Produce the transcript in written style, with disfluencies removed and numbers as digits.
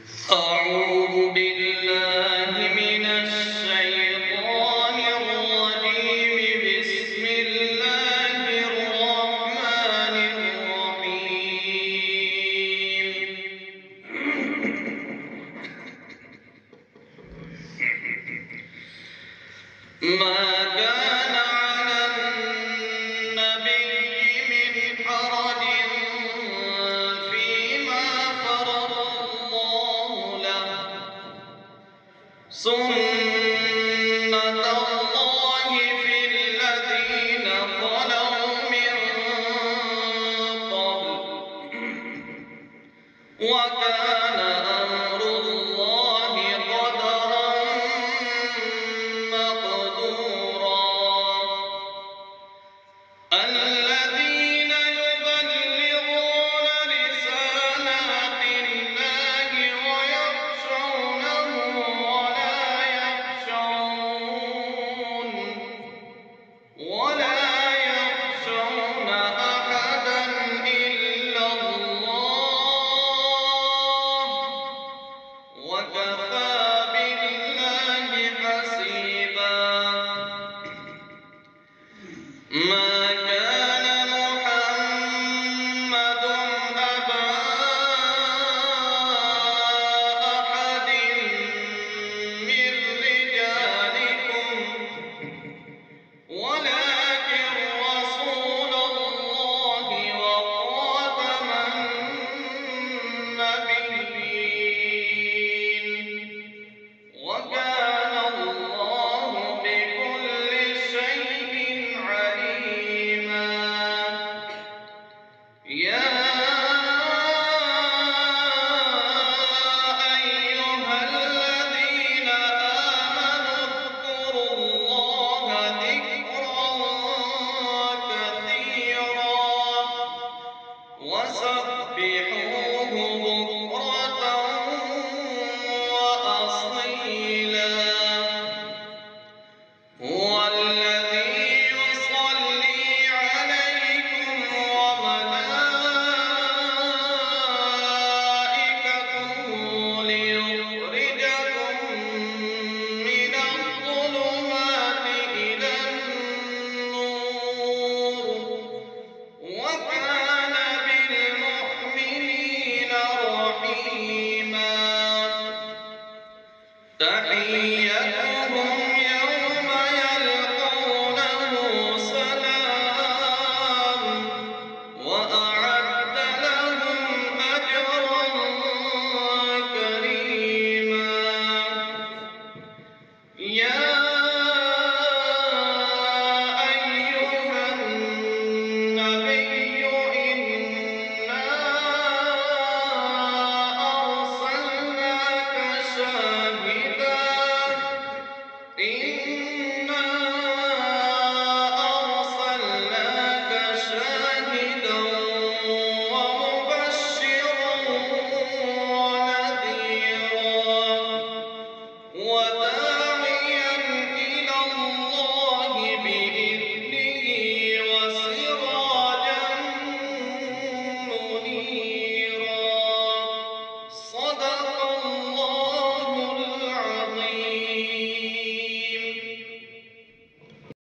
أعوذ بالله من الشيطان الرجيم. بسم الله الرحمن الرحيم. ما كان على النبي من حرج فيما فرض الله له، سنة الله في الذين خلوا من قبل، وكان أمر الله قدرا مقدورا. الذين يبلغون رسالات الله ويخشونه ولا يخشون أحدا إلا الله، وكفى بالله حسيبا. ما كان محمد أبا أحد من رجالكم، ولكن رسول الله وخاتم النبيين، وكان الله بكل شيء عليما. يا أيها الذين آمنوا اذكروا الله ذكرا كثيرا وسبحوه بكرة وأصيلا. هو الذي يصلي عليكم وملائكته ليخرجكم من الظلمات إلى النور، وكان بالمؤمنين رحيما. تحيتهم يوم يلقونه سلام، وأعد لهم أجرا كريما. يا أيها النبي إنا أرسلناك شاهدا ومبشرا ونذيرا وداعيا إلى الله بإذنه وسراجا